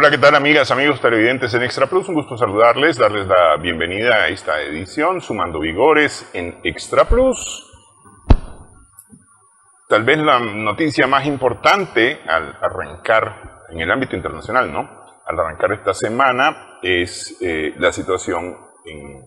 Hola, ¿qué tal amigas, amigos televidentes en Extra Plus? Un gusto saludarles, darles la bienvenida a esta edición, Sumando Vigores en Extra Plus. Tal vez la noticia más importante al arrancar en el ámbito internacional, ¿no? Al arrancar esta semana es la situación en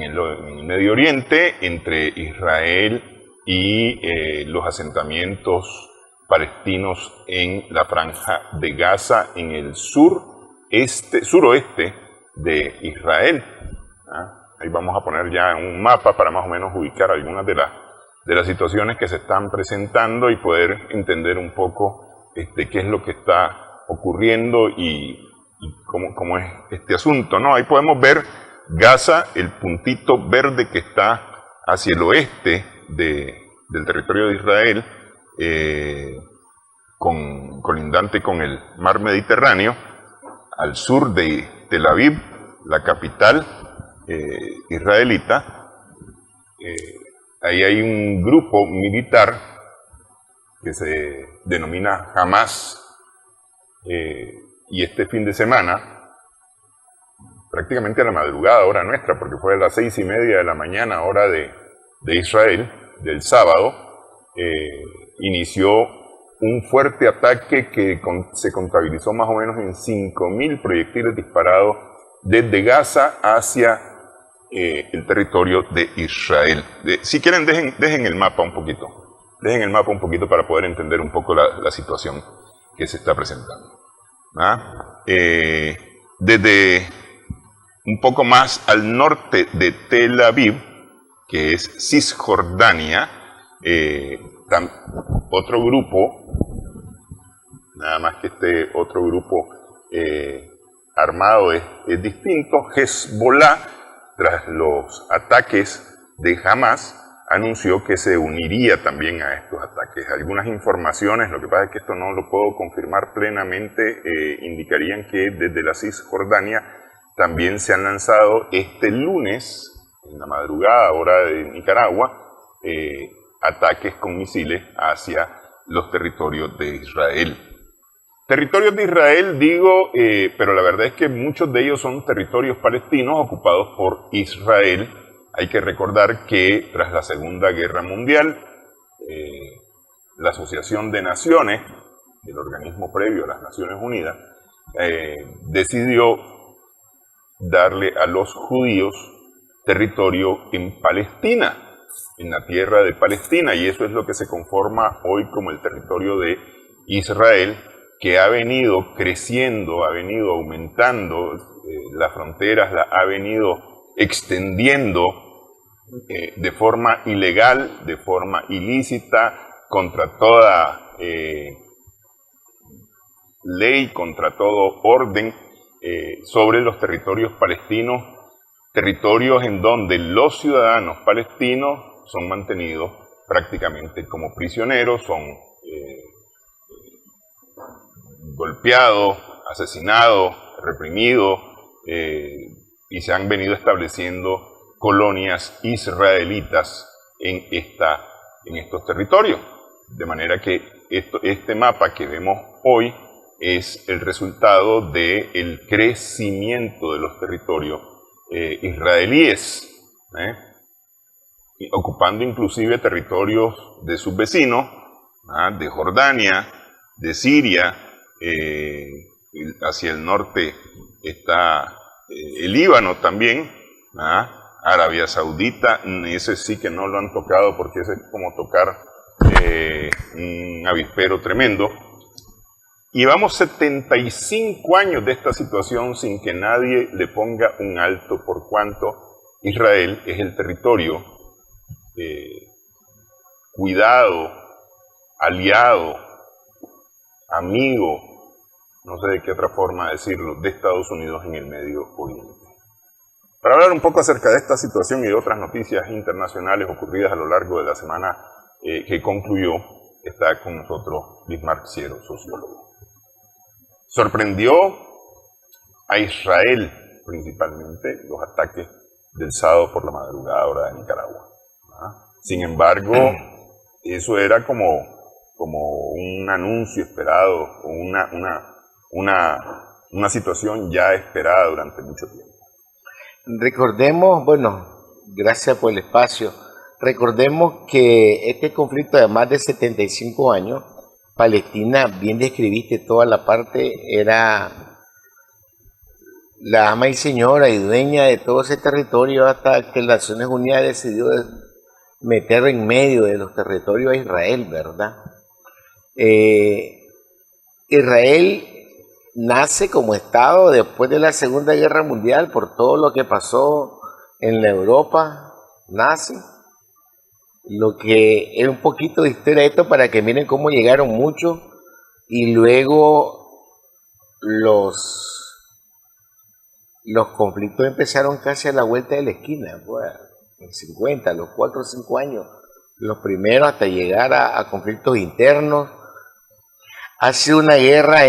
el Medio Oriente entre Israel y los asentamientos palestinos en la franja de Gaza, en el suroeste de Israel. Ahí vamos a poner ya un mapa para más o menos ubicar algunas de las situaciones que se están presentando y poder entender un poco qué es lo que está ocurriendo y cómo es este asunto, ¿no? Ahí podemos ver Gaza, el puntito verde que está hacia el oeste del territorio de Israel, colindante con el mar Mediterráneo, al sur de Tel Aviv, la capital israelita. Ahí hay un grupo militar que se denomina Hamas, y este fin de semana, prácticamente a la madrugada, hora nuestra, porque fue a las 6:30 de la mañana, hora de Israel, del sábado, inició un fuerte ataque que se contabilizó más o menos en 5.000 proyectiles disparados desde Gaza hacia el territorio de Israel. Si quieren, dejen el mapa un poquito. Dejen el mapa un poquito para poder entender un poco la situación que se está presentando. Desde un poco más al norte de Tel Aviv, que es Cisjordania, otro grupo, nada más que este otro grupo armado es distinto, Hezbollah, tras los ataques de Hamas, anunció que se uniría también a estos ataques. Algunas informaciones, lo que pasa es que esto no lo puedo confirmar plenamente, indicarían que desde la Cisjordania también se han lanzado este lunes, en la madrugada, hora de Nicaragua, ataques con misiles hacia los territorios de Israel. Territorios de Israel, digo, pero la verdad es que muchos de ellos son territorios palestinos ocupados por Israel. Hay que recordar que tras la Segunda Guerra Mundial, la Asociación de Naciones, el organismo previo a las Naciones Unidas, decidió darle a los judíos territorio en Palestina, en la tierra de Palestina, y eso es lo que se conforma hoy como el territorio de Israel, que ha venido creciendo, ha venido aumentando, las fronteras las ha venido extendiendo de forma ilegal, de forma ilícita, contra toda ley, contra todo orden, sobre los territorios palestinos, territorios en donde los ciudadanos palestinos son mantenidos prácticamente como prisioneros, son golpeados, asesinados, reprimidos, y se han venido estableciendo colonias israelitas en estos territorios. De manera que este mapa que vemos hoy es el resultado del crecimiento de los territorios israelíes, ocupando inclusive territorios de sus vecinos, de Jordania, de Siria, hacia el norte está el Líbano también, Arabia Saudita, ese sí que no lo han tocado porque ese es como tocar un avispero tremendo. Llevamos 75 años de esta situación sin que nadie le ponga un alto, por cuanto Israel es el territorio cuidado, aliado, amigo, no sé de qué otra forma decirlo, de Estados Unidos en el Medio Oriente. Para hablar un poco acerca de esta situación y de otras noticias internacionales ocurridas a lo largo de la semana que concluyó, está con nosotros Bismarck Ciero, sociólogo. Sorprendió a Israel principalmente los ataques del sábado por la madrugada, hora de Nicaragua. Sin embargo, eso era como un anuncio esperado, o una situación ya esperada durante mucho tiempo. Recordemos, bueno, gracias por el espacio, recordemos que este conflicto de más de 75 años, Palestina, bien describiste toda la parte, era la ama y señora y dueña de todo ese territorio hasta que las Naciones Unidas decidió meter en medio de los territorios a Israel, ¿verdad? Israel nace como Estado después de la Segunda Guerra Mundial por todo lo que pasó en la Europa, nace. Lo que es un poquito de historia de esto para que miren cómo llegaron muchos y luego los conflictos empezaron casi a la vuelta de la esquina, pues, en 50, los 4 o 5 años, los primeros hasta llegar a conflictos internos. Ha sido una guerra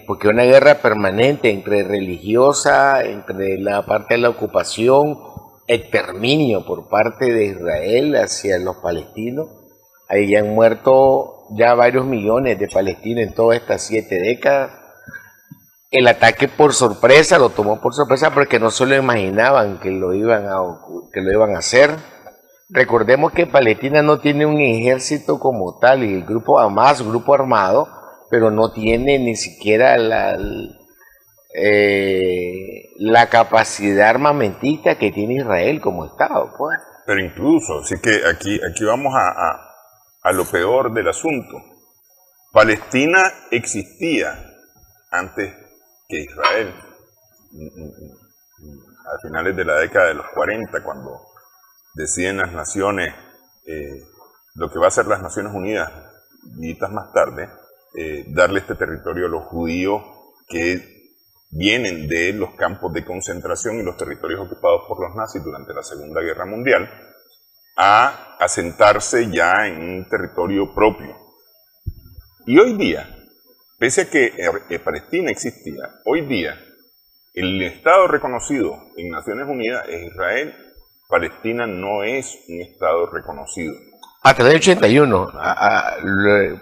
porque una guerra permanente entre religiosa, entre la parte de la ocupación, exterminio por parte de Israel hacia los palestinos. Ahí han muerto ya varios millones de palestinos en todas estas 7 décadas. El ataque por sorpresa, lo tomó por sorpresa porque no se lo imaginaban que lo iban a hacer. Recordemos que Palestina no tiene un ejército como tal, y el grupo Hamas, grupo armado, pero no tiene ni siquiera la capacidad armamentista que tiene Israel como Estado, pues. Pero incluso, así que aquí vamos a lo peor del asunto. Palestina existía antes que Israel, a finales de la década de los 40, cuando deciden las naciones, lo que va a hacer las Naciones Unidas, días más tarde, darle este territorio a los judíos que vienen de los campos de concentración y los territorios ocupados por los nazis durante la Segunda Guerra Mundial, a asentarse ya en un territorio propio. Y hoy día, pese a que Palestina existía, hoy día el Estado reconocido en Naciones Unidas es Israel. Palestina no es un Estado reconocido. Hasta el año 81,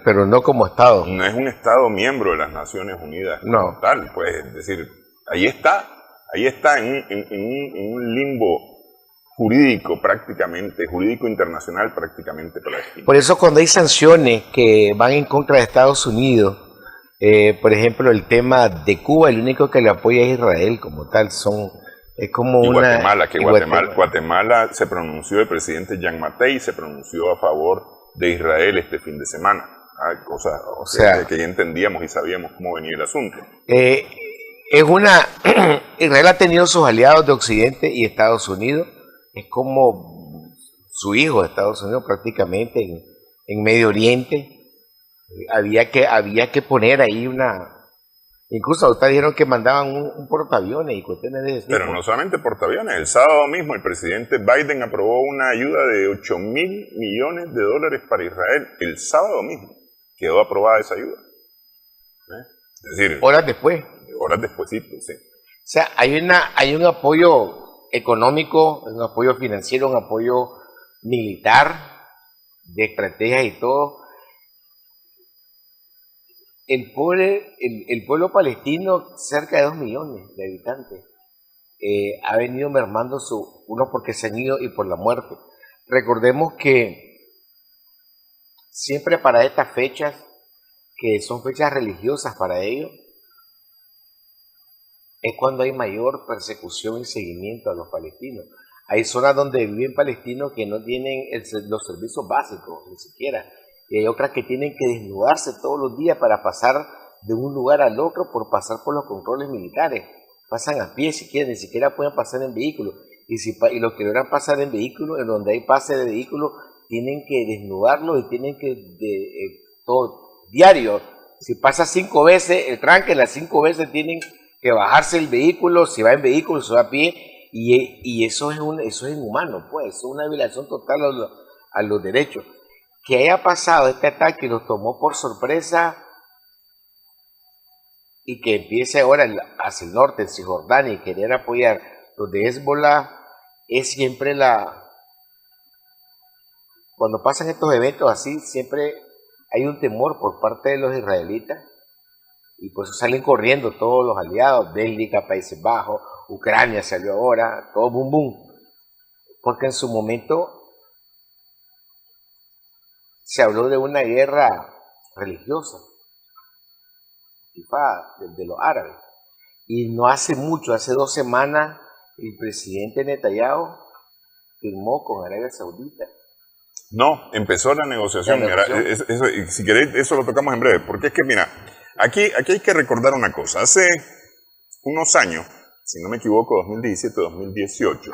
pero no como Estado. No es un Estado miembro de las Naciones Unidas como tal, pues, es decir, ahí está en un limbo jurídico prácticamente, jurídico internacional prácticamente palestino. Por eso cuando hay sanciones que van en contra de Estados Unidos, por ejemplo el tema de Cuba, el único que le apoya es Israel como tal, es como y una... Guatemala se pronunció, el presidente Jean Mattei se pronunció a favor de Israel este fin de semana, cosa que ya entendíamos y sabíamos cómo venía el asunto. Israel ha tenido sus aliados de Occidente y Estados Unidos, es como su hijo de Estados Unidos prácticamente en Medio Oriente. Había que poner ahí incluso ahorita dijeron que mandaban un portaaviones y cuestiones de ese tipo. Pero no solamente portaaviones, el sábado mismo el presidente Biden aprobó una ayuda de $8.000 millones para Israel. El sábado mismo quedó aprobada esa ayuda. Es decir, horas después. Horas despuesito, sí. O sea, hay un apoyo económico, un apoyo financiero, un apoyo militar, de estrategias y todo. El pueblo palestino, cerca de 2 millones de habitantes, ha venido mermando unos porque se han ido y por la muerte. Recordemos que siempre para estas fechas, que son fechas religiosas para ellos, es cuando hay mayor persecución y seguimiento a los palestinos. Hay zonas donde viven palestinos que no tienen los servicios básicos, ni siquiera. Y hay otras que tienen que desnudarse todos los días para pasar de un lugar al otro por pasar por los controles militares. Pasan a pie si quieren, ni siquiera pueden pasar en vehículos. Y los que logran pasar en vehículos, en donde hay pase de vehículos, tienen que desnudarlos y tienen que, todo diario, si pasa 5 veces el tranque, las 5 veces tienen que bajarse el vehículo, si va en vehículo, si va a pie, y eso es inhumano, pues, es una violación total a los derechos. Que haya pasado este ataque y los tomó por sorpresa y que empiece ahora hacia el norte, en Cisjordania, y querer apoyar los de Hezbollah, es siempre cuando pasan estos eventos así, siempre hay un temor por parte de los israelitas Y por eso salen corriendo todos los aliados, Bélgica, Países Bajos, Ucrania salió ahora, todo boom boom. Porque en su momento se habló de una guerra religiosa, de los árabes. Y no hace mucho, hace 2 semanas, el presidente Netanyahu firmó con Arabia Saudita. No, empezó la negociación. Si queréis, eso lo tocamos en breve. Porque es que, mira, aquí hay que recordar una cosa. Hace unos años, si no me equivoco, 2017-2018,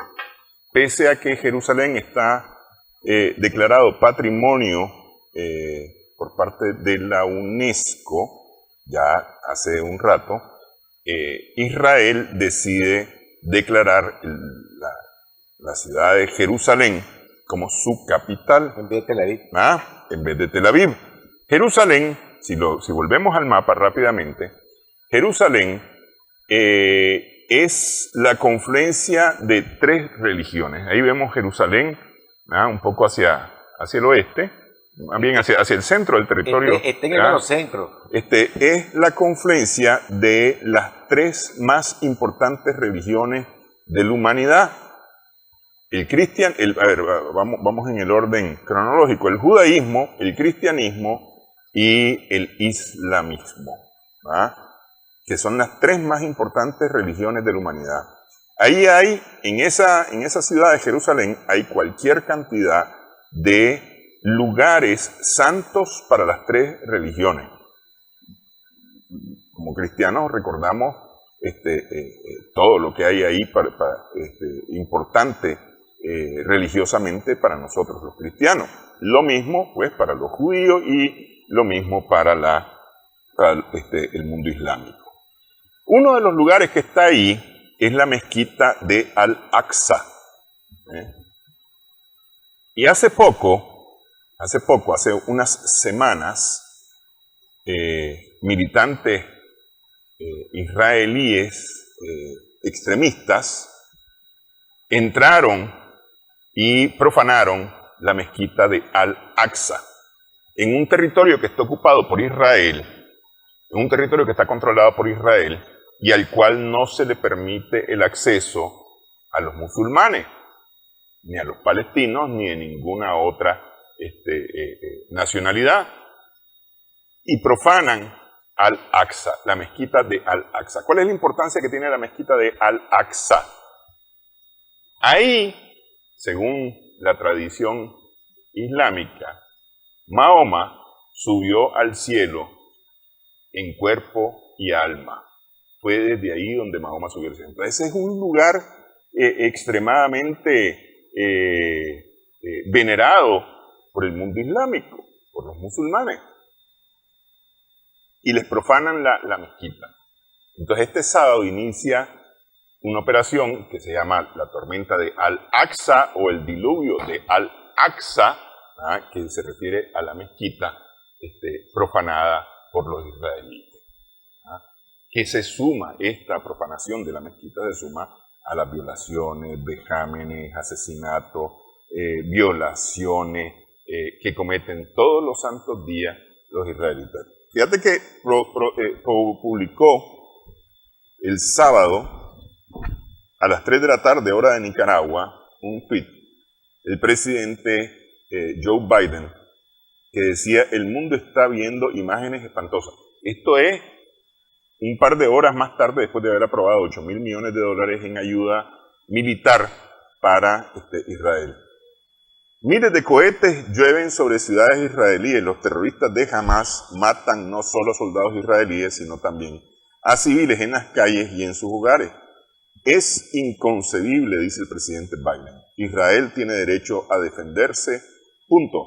pese a que Jerusalén está declarado patrimonio por parte de la UNESCO, ya hace un rato, Israel decide declarar la ciudad de Jerusalén como su capital. En vez de Tel Aviv. En vez de Tel Aviv. Jerusalén, si volvemos al mapa rápidamente, Jerusalén es la confluencia de 3 religiones. Ahí vemos Jerusalén, un poco hacia el oeste, más bien hacia el centro del territorio. Está en el centro. Es la confluencia de las 3 más importantes religiones de la humanidad. Vamos en el orden cronológico. El judaísmo, el cristianismo y el islamismo, que son las 3 más importantes religiones de la humanidad. Ahí hay, en esa ciudad de Jerusalén, hay cualquier cantidad de lugares santos para las 3 religiones. Como cristianos recordamos todo lo que hay ahí importante religiosamente para nosotros los cristianos. Lo mismo pues para los judíos y lo mismo para el mundo islámico. Uno de los lugares que está ahí es la mezquita de Al-Aqsa. Y hace unas semanas, militantes israelíes extremistas entraron y profanaron la mezquita de Al-Aqsa en un territorio que está ocupado por Israel, en un territorio que está controlado por Israel y al cual no se le permite el acceso a los musulmanes, ni a los palestinos, ni de ninguna otra nacionalidad. Y profanan Al-Aqsa, la mezquita de Al-Aqsa. ¿Cuál es la importancia que tiene la mezquita de Al-Aqsa? Ahí, según la tradición islámica, Mahoma subió al cielo en cuerpo y alma. Fue desde ahí donde Mahoma subió al cielo. Entonces es un lugar extremadamente venerado por el mundo islámico, por los musulmanes. Y les profanan la mezquita. Entonces este sábado inicia una operación que se llama la tormenta de Al-Aqsa o el diluvio de Al-Aqsa, que se refiere a la mezquita profanada por los israelíes. Que se suma, esta profanación de la mezquita se suma a las violaciones, vejámenes, asesinatos, violaciones que cometen todos los santos días los israelitas. Fíjate que publicó el sábado a las 3 de la tarde, hora de Nicaragua, un tweet, el presidente Joe Biden, que decía: el mundo está viendo imágenes espantosas. Esto es un par de horas más tarde, después de haber aprobado $8.000 millones en ayuda militar para Israel. Miles de cohetes llueven sobre ciudades israelíes. Los terroristas de Hamas matan no solo a soldados israelíes, sino también a civiles en las calles y en sus hogares. Es inconcebible, dice el presidente Biden. Israel tiene derecho a defenderse, punto.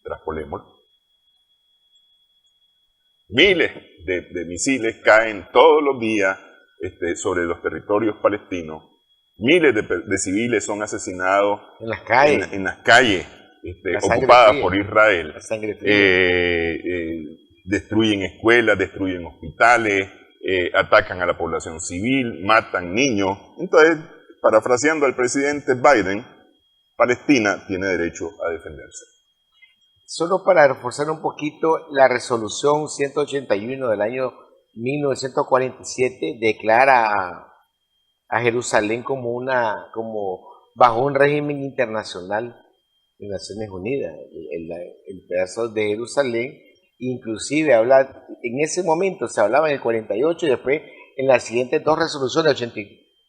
Traspolémoslo. Miles de misiles caen todos los días sobre los territorios palestinos. Miles de civiles son asesinados en las calles, ocupadas por Israel. Destruyen escuelas, destruyen hospitales, atacan a la población civil, matan niños. Entonces, parafraseando al presidente Biden, Palestina tiene derecho a defenderse. Solo para reforzar un poquito, la resolución 181 del año 1947 declara a Jerusalén como bajo un régimen internacional de Naciones Unidas. El pedazo de Jerusalén, inclusive habla, en ese momento se hablaba en el 48 y después en las siguientes dos resoluciones,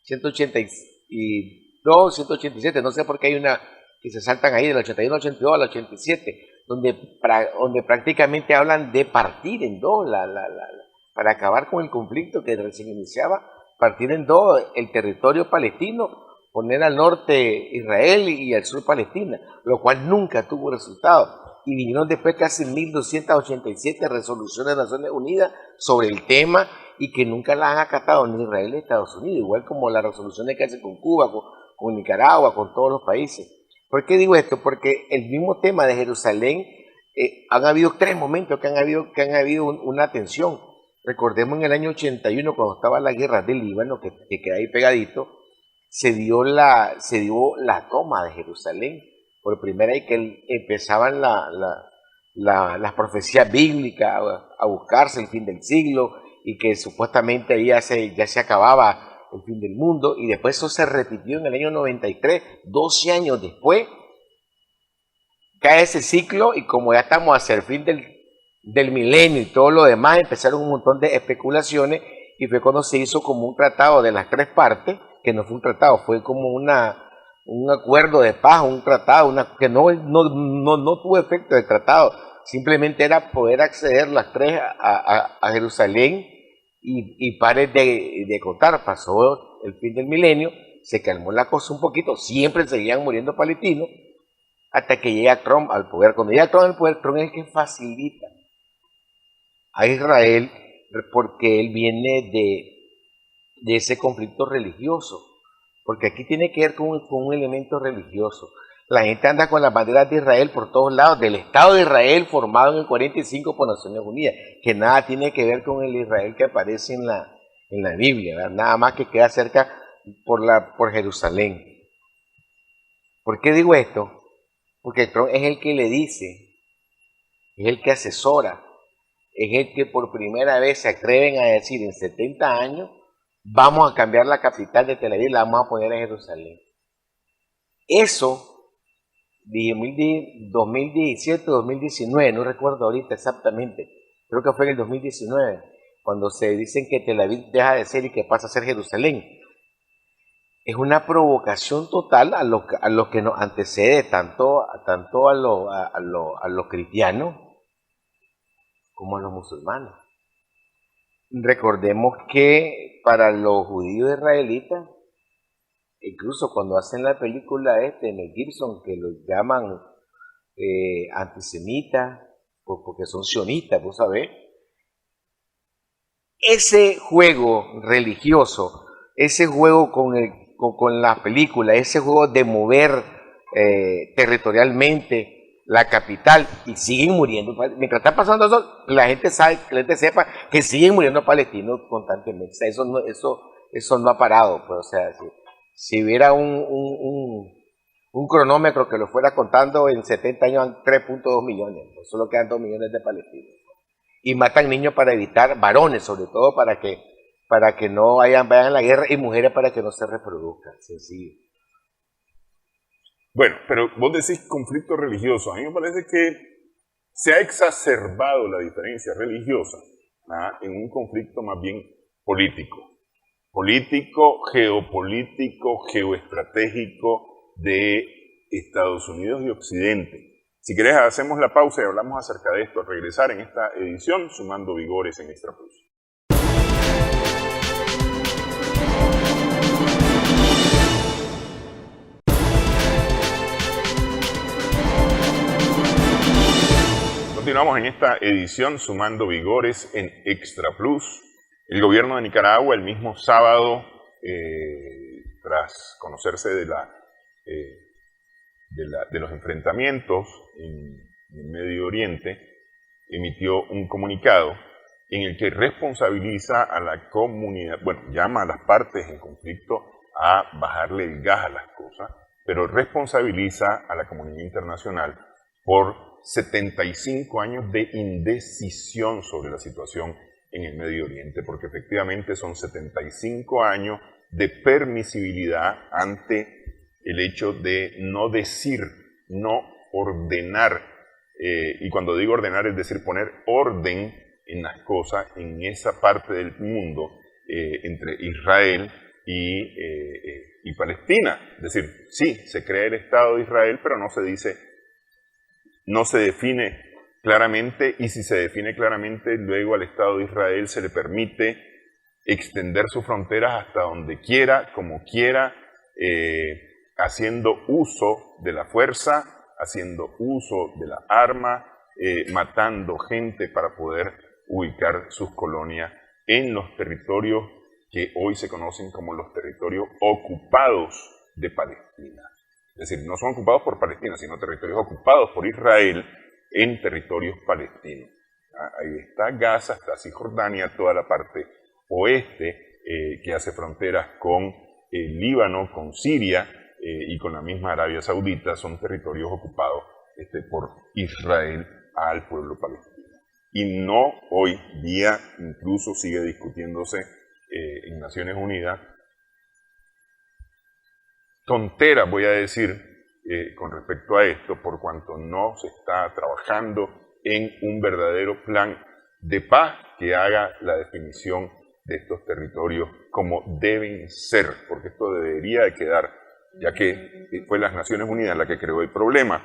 182, 187, no sé por qué hay una que se saltan ahí del 81, 82 al 87, donde prácticamente hablan de partir en dos, para acabar con el conflicto que recién iniciaba, partir en dos el territorio palestino, poner al norte Israel y al sur Palestina, lo cual nunca tuvo resultado. Y vinieron después casi 1.287 resoluciones de Naciones Unidas sobre el tema y que nunca las han acatado ni Israel ni Estados Unidos, igual como las resoluciones que hacen con Cuba, con Nicaragua, con todos los países. ¿Por qué digo esto? Porque el mismo tema de Jerusalén, han habido tres momentos que han habido una tensión. Recordemos en el año 81, cuando estaba la guerra del Líbano, que queda ahí pegadito, se dio la toma de Jerusalén. Por primera vez que empezaban las profecías bíblicas a buscarse el fin del siglo y que supuestamente ya se acababa el fin del mundo, y después eso se repitió en el año 93, 12 años después, cae ese ciclo y como ya estamos hacia el fin del milenio y todo lo demás, empezaron un montón de especulaciones y fue cuando se hizo como un tratado de las tres partes, que no fue un tratado, fue como un acuerdo de paz, un tratado, que no tuvo efecto de tratado, simplemente era poder acceder las tres a Jerusalén y pares de contar. Pasó el fin del milenio, se calmó la cosa un poquito, siempre seguían muriendo palestinos, hasta que llega Trump al poder. Cuando llega Trump al poder, Trump es el que facilita a Israel, porque él viene de ese conflicto religioso, porque aquí tiene que ver con un elemento religioso. La gente anda con las banderas de Israel por todos lados, del Estado de Israel formado en el 45 por Naciones Unidas, que nada tiene que ver con el Israel que aparece en la Biblia, ¿verdad? Nada más que queda cerca por Jerusalén. ¿Por qué digo esto? Porque Trump es el que le dice, es el que asesora, es el que por primera vez se atreven a decir en 70 años, vamos a cambiar la capital de Tel Aviv, la vamos a poner en Jerusalén. Eso, 2017, 2019, no recuerdo ahorita exactamente, creo que fue en el 2019, cuando se dicen que Tel Aviv deja de ser y que pasa a ser Jerusalén. Es una provocación total a lo que nos antecede, tanto a los cristianos como a los musulmanes. Recordemos que para los judíos israelitas, incluso cuando hacen la película en el Gibson, que los llaman antisemitas, porque son sionistas, vos sabés, ese juego religioso, ese juego con la película, ese juego de mover territorialmente la capital, y siguen muriendo, mientras está pasando eso, la gente sepa que siguen muriendo palestinos constantemente. O sea, eso no ha parado, pues. O sea, si hubiera un cronómetro que lo fuera contando, en 70 años han 3.2 millones, pues solo quedan 2 millones de palestinos. Y matan niños para evitar, varones sobre todo, para que no vayan a la guerra, y mujeres para que no se reproduzcan. Sencillo. Bueno, pero vos decís conflicto religioso. A mí me parece que se ha exacerbado la diferencia religiosa en un conflicto más bien político. Político, geopolítico, geoestratégico de Estados Unidos y Occidente. Si querés, hacemos la pausa y hablamos acerca de esto al regresar en esta edición Sumando Vigores en Extra Plus. Continuamos en esta edición Sumando Vigores en Extra Plus. El gobierno de Nicaragua el mismo sábado, tras conocerse de los enfrentamientos en el Medio Oriente, emitió un comunicado en el que responsabiliza a la comunidad, llama a las partes en conflicto a bajarle el gas a las cosas, pero responsabiliza a la comunidad internacional por 75 años de indecisión sobre la situación en el Medio Oriente, porque efectivamente son 75 años de permisibilidad ante el hecho de no decir, no ordenar, y cuando digo ordenar es decir poner orden en las cosas en esa parte del mundo entre Israel y Palestina. Es decir, sí, se crea el Estado de Israel, pero no se dice, no se define claramente, y si se define claramente, luego al Estado de Israel se le permite extender sus fronteras hasta donde quiera, como quiera, haciendo uso de la fuerza, haciendo uso de la arma, matando gente para poder ubicar sus colonias en los territorios que hoy se conocen como los territorios ocupados de Palestina. Es decir, no son ocupados por Palestina, sino territorios ocupados por Israel en territorios palestinos. Ahí está Gaza, está Cisjordania, toda la parte oeste que hace fronteras con Líbano, con Siria y con la misma Arabia Saudita, son territorios ocupados por Israel al pueblo palestino. Y no hoy día, incluso sigue discutiéndose en Naciones Unidas, tontera voy a decir con respecto a esto, por cuanto no se está trabajando en un verdadero plan de paz que haga la definición de estos territorios como deben ser, porque esto debería de quedar, ya que fue las Naciones Unidas la que creó el problema.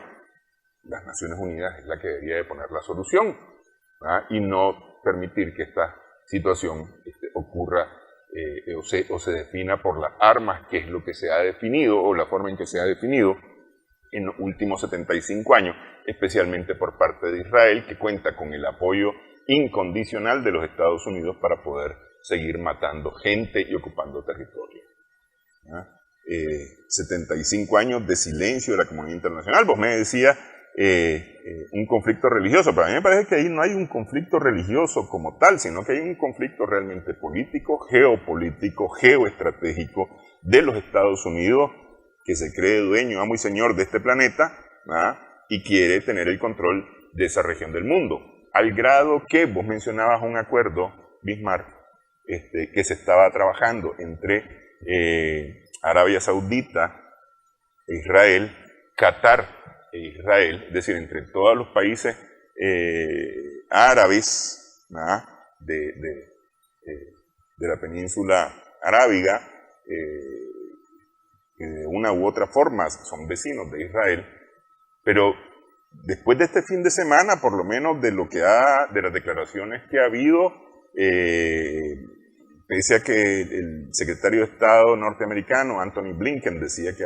Las Naciones Unidas es la que debería de poner la solución, ¿verdad? Y no permitir que esta situación ocurra o se defina por las armas, que es lo que se ha definido, o la forma en que se ha definido en los últimos 75 años, especialmente por parte de Israel, que cuenta con el apoyo incondicional de los Estados Unidos para poder seguir matando gente y ocupando territorio. 75 años de silencio de la comunidad internacional. Vos me decías un conflicto religioso, pero a mí me parece que ahí no hay un conflicto religioso como tal, sino que hay un conflicto realmente político, geopolítico, geoestratégico de los Estados Unidos, que se cree dueño, amo y señor de este planeta, ¿verdad? Y quiere tener el control de esa región del mundo, al grado que vos mencionabas un acuerdo, Bismarck, que se estaba trabajando entre Arabia Saudita e Israel, Qatar e Israel, es decir, entre todos los países árabes, ¿verdad? De la península arábiga, que de una u otra forma son vecinos de Israel, pero después de este fin de semana, por lo menos de las declaraciones que ha habido, pese a que el secretario de Estado norteamericano, Anthony Blinken, decía que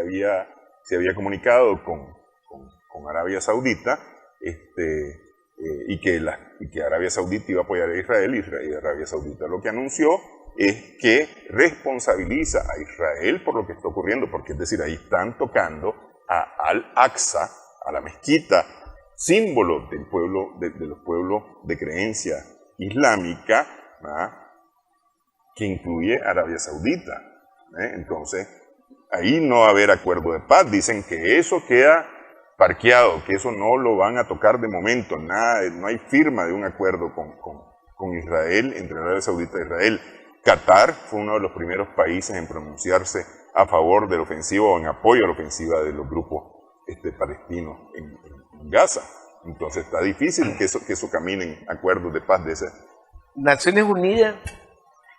se había comunicado con Arabia Saudita, y que Arabia Saudita iba a apoyar a Israel, y Arabia Saudita lo que anunció es que responsabiliza a Israel por lo que está ocurriendo, porque es decir, ahí están tocando a Al-Aqsa, a la mezquita, símbolo del pueblo, de los pueblos de creencia islámica, ¿verdad? Que incluye Arabia Saudita. Entonces, ahí no va a haber acuerdo de paz. Dicen que eso queda parqueado, que eso no lo van a tocar de momento, nada, no hay firma de un acuerdo con Israel, entre Arabia Saudita e Israel. Qatar fue uno de los primeros países en pronunciarse a favor de la ofensiva o en apoyo a la ofensiva de los grupos palestinos en Gaza. Entonces está difícil que eso camine en acuerdos de paz de ese. Naciones Unidas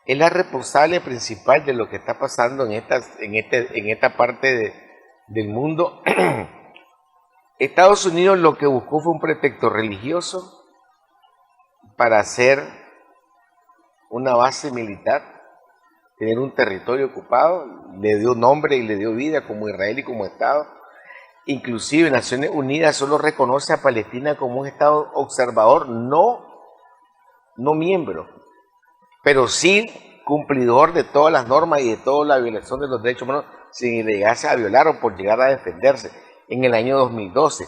es la responsable principal de lo que está pasando en esta parte del mundo. Estados Unidos lo que buscó fue un pretexto religioso para hacer una base militar, tener un territorio ocupado, le dio nombre y le dio vida como Israel y como Estado. Inclusive Naciones Unidas solo reconoce a Palestina como un Estado observador, no miembro, pero sí cumplidor de todas las normas y de toda la violación de los derechos humanos sin llegarse a violar o por llegar a defenderse. En el año 2012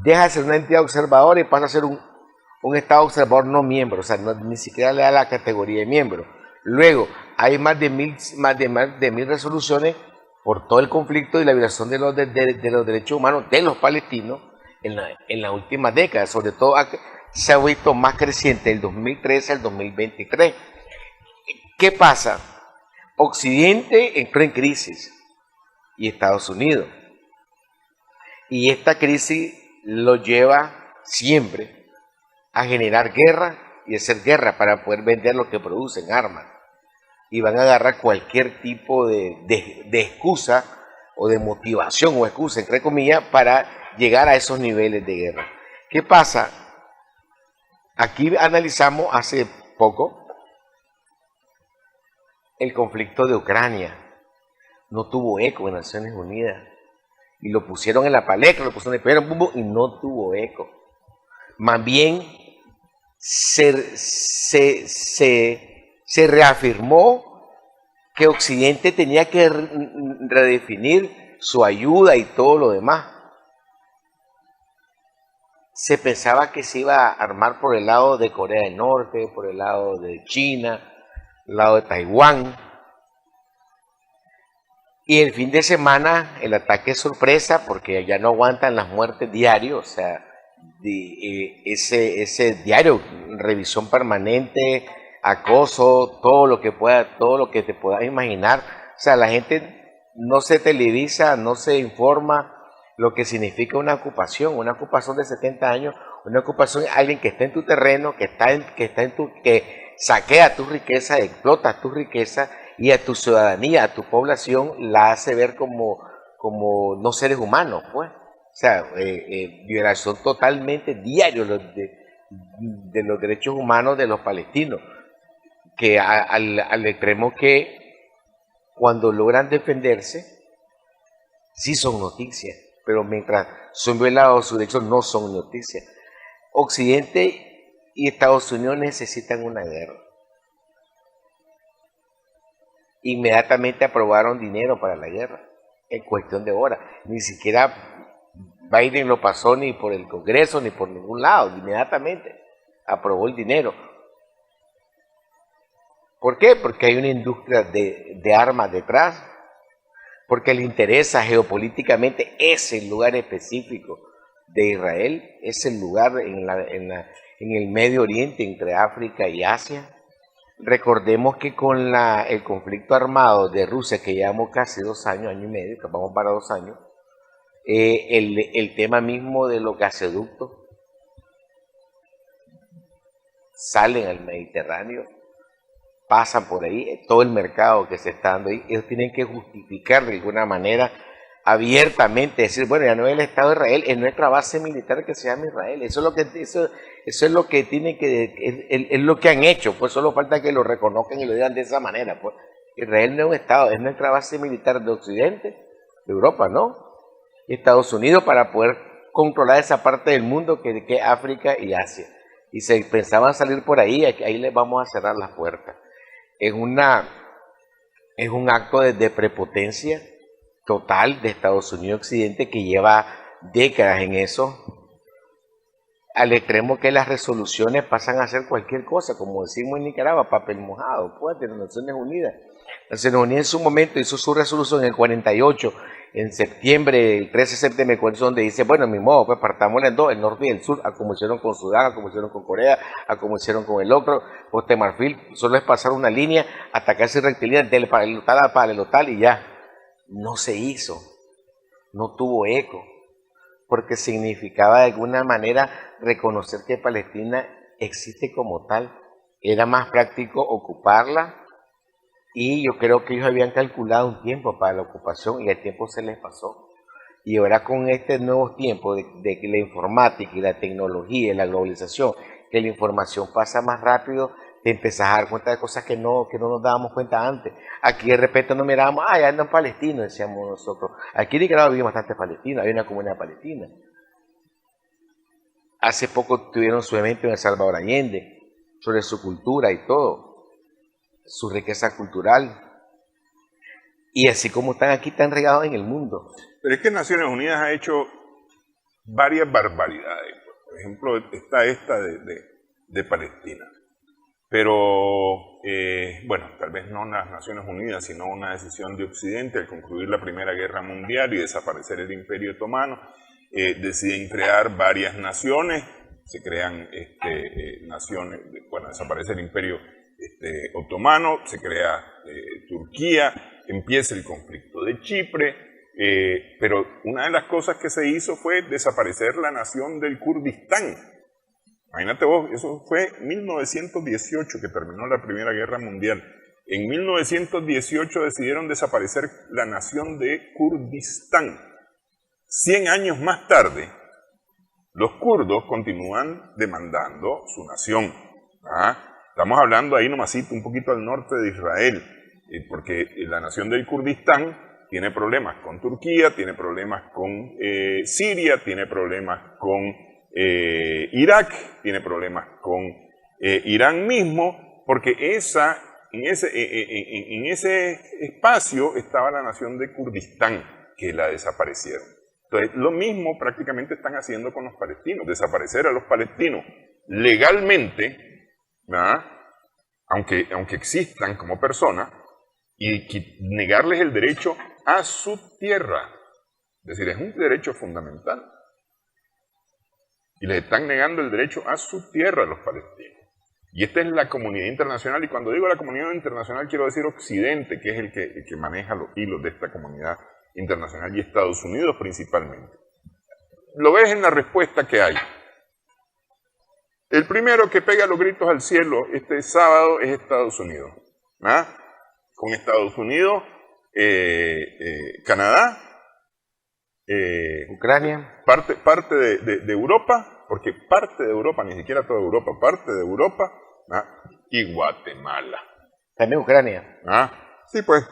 deja de ser una entidad observadora y pasa a ser un Estado observador no miembro, o sea, ni siquiera le da la categoría de miembro. Luego, hay más de mil resoluciones por todo el conflicto y la violación de los derechos humanos de los palestinos, en la última década, sobre todo se ha visto más creciente del 2013 al 2023. ¿Qué pasa? Occidente entró en crisis y Estados Unidos. Y esta crisis lo lleva siempre a generar guerra y hacer guerra para poder vender lo que producen, armas. Y van a agarrar cualquier tipo de excusa o de motivación o excusa, entre comillas, para llegar a esos niveles de guerra. ¿Qué pasa? Aquí analizamos hace poco el conflicto de Ucrania. No tuvo eco en Naciones Unidas. Y lo pusieron en la palestra, lo pusieron en el primer y no tuvo eco. Más bien se reafirmó que Occidente tenía que redefinir su ayuda y todo lo demás. Se pensaba que se iba a armar por el lado de Corea del Norte, por el lado de China, el lado de Taiwán. Y el fin de semana el ataque es sorpresa porque ya no aguantan las muertes diarias, o sea, ese diario, revisión permanente, acoso, todo lo que te puedas imaginar. O sea, la gente no se televisa, no se informa lo que significa una ocupación de 70 años, una ocupación es alguien que está en tu terreno, que saquea tu riqueza, explota tu riqueza y a tu ciudadanía, a tu población, la hace ver como no seres humanos, pues. O sea, violación totalmente diaria de los derechos humanos de los palestinos, que al extremo que cuando logran defenderse, sí son noticias, pero mientras son violados sus derechos no son noticias. Occidente y Estados Unidos necesitan una guerra. Inmediatamente aprobaron dinero para la guerra, en cuestión de horas. Ni siquiera Biden lo pasó ni por el Congreso ni por ningún lado, inmediatamente aprobó el dinero. ¿Por qué? Porque hay una industria de armas detrás, porque le interesa geopolíticamente ese lugar específico de Israel, ese lugar en el Medio Oriente, entre África y Asia. Recordemos que con el conflicto armado de Rusia, que llevamos casi 2 años, año y medio, que vamos para 2 años, el tema mismo de los gasoductos salen al Mediterráneo, pasan por ahí, todo el mercado que se está dando ahí, ellos tienen que justificar de alguna manera abiertamente, decir, bueno, ya no es el Estado de Israel, es nuestra base militar que se llama Israel. Eso es lo que tiene es lo que han hecho, pues solo falta que lo reconozcan y lo digan de esa manera. Pues Israel no es un Estado, es nuestra base militar de Occidente, de Europa, ¿no? Y Estados Unidos para poder controlar esa parte del mundo que es África y Asia. Y se pensaban salir por ahí les vamos a cerrar las puertas. Es un acto de prepotencia total de Estados Unidos Occidente que lleva décadas en eso, al extremo que las resoluciones pasan a hacer cualquier cosa, como decimos en Nicaragua, papel mojado, pues, de las Naciones Unidas. Las Naciones Unidas en su momento hizo su resolución en el 48, en septiembre, el 13 de septiembre, donde dice, bueno, mi modo, pues partámosla en dos, el norte y el sur, a como hicieron con Sudán, a como hicieron con Corea, a como hicieron con el otro, Costa de Marfil, solo es pasar una línea, atacarse rectilínea, del paralelotal a paralelotal y ya. No se hizo, no tuvo eco, porque significaba de alguna manera reconocer que Palestina existe como tal. Era más práctico ocuparla y yo creo que ellos habían calculado un tiempo para la ocupación y el tiempo se les pasó. Y ahora con este nuevo tiempo de la informática y la tecnología y la globalización, que la información pasa más rápido, te empezás a dar cuenta de cosas que no nos dábamos cuenta antes. Aquí de repente nos mirábamos, ya andan palestinos, decíamos nosotros. Aquí en Nicaragua viven bastantes palestinos, hay una comunidad palestina. Hace poco tuvieron su evento en El Salvador Allende, sobre su cultura y todo, su riqueza cultural. Y así como están aquí, están regados en el mundo. Pero es que Naciones Unidas ha hecho varias barbaridades. Por ejemplo, está esta de Palestina. Pero, bueno, tal vez no las Naciones Unidas, sino una decisión de Occidente al concluir la Primera Guerra Mundial y desaparecer el Imperio Otomano. deciden crear varias naciones, se crean naciones, bueno, desaparece el Imperio Otomano, se crea Turquía, empieza el conflicto de Chipre, pero una de las cosas que se hizo fue desaparecer la nación del Kurdistán. Imagínate vos, eso fue en 1918 que terminó la Primera Guerra Mundial. En 1918 decidieron desaparecer la nación de Kurdistán. 100 años más tarde, los kurdos continúan demandando su nación. Estamos hablando ahí nomasito, un poquito al norte de Israel, porque la nación del Kurdistán tiene problemas con Turquía, tiene problemas con Siria, tiene problemas con Irak, tiene problemas con Irán mismo, porque en ese espacio estaba la nación de Kurdistán, que la desaparecieron. Entonces, lo mismo prácticamente están haciendo con los palestinos, desaparecer a los palestinos legalmente, aunque existan como personas, y negarles el derecho a su tierra. Es decir, es un derecho fundamental. Y les están negando el derecho a su tierra a los palestinos. Y esta es la comunidad internacional, y cuando digo la comunidad internacional quiero decir Occidente, que es el que maneja los hilos de esta comunidad internacional, y Estados Unidos principalmente. Lo ves en la respuesta que hay. El primero que pega los gritos al cielo este sábado es Estados Unidos. Con Estados Unidos, Canadá, Ucrania, parte de Europa, porque parte de Europa, ni siquiera toda Europa, parte de Europa, y Guatemala. También Ucrania. Sí, pues,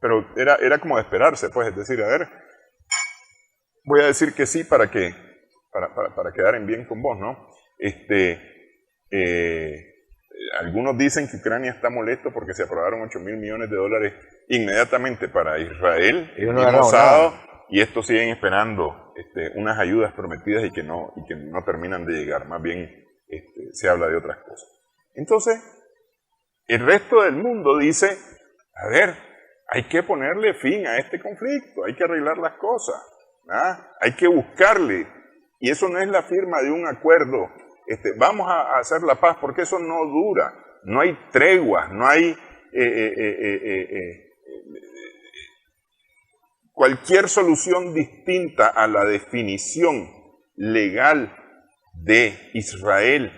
pero era como de esperarse, pues, es decir, a ver, voy a decir que sí para quedar en bien con vos, ¿no? Algunos dicen que Ucrania está molesto porque se aprobaron $8.000 millones inmediatamente para Israel el mismo sábado, y estos siguen esperando unas ayudas prometidas y que no terminan de llegar, más bien se habla de otras cosas. Entonces, el resto del mundo dice, a ver, hay que ponerle fin a este conflicto, hay que arreglar las cosas, hay que buscarle, y eso no es la firma de un acuerdo, vamos a hacer la paz, porque eso no dura, no hay treguas, no hay cualquier solución distinta a la definición legal de Israel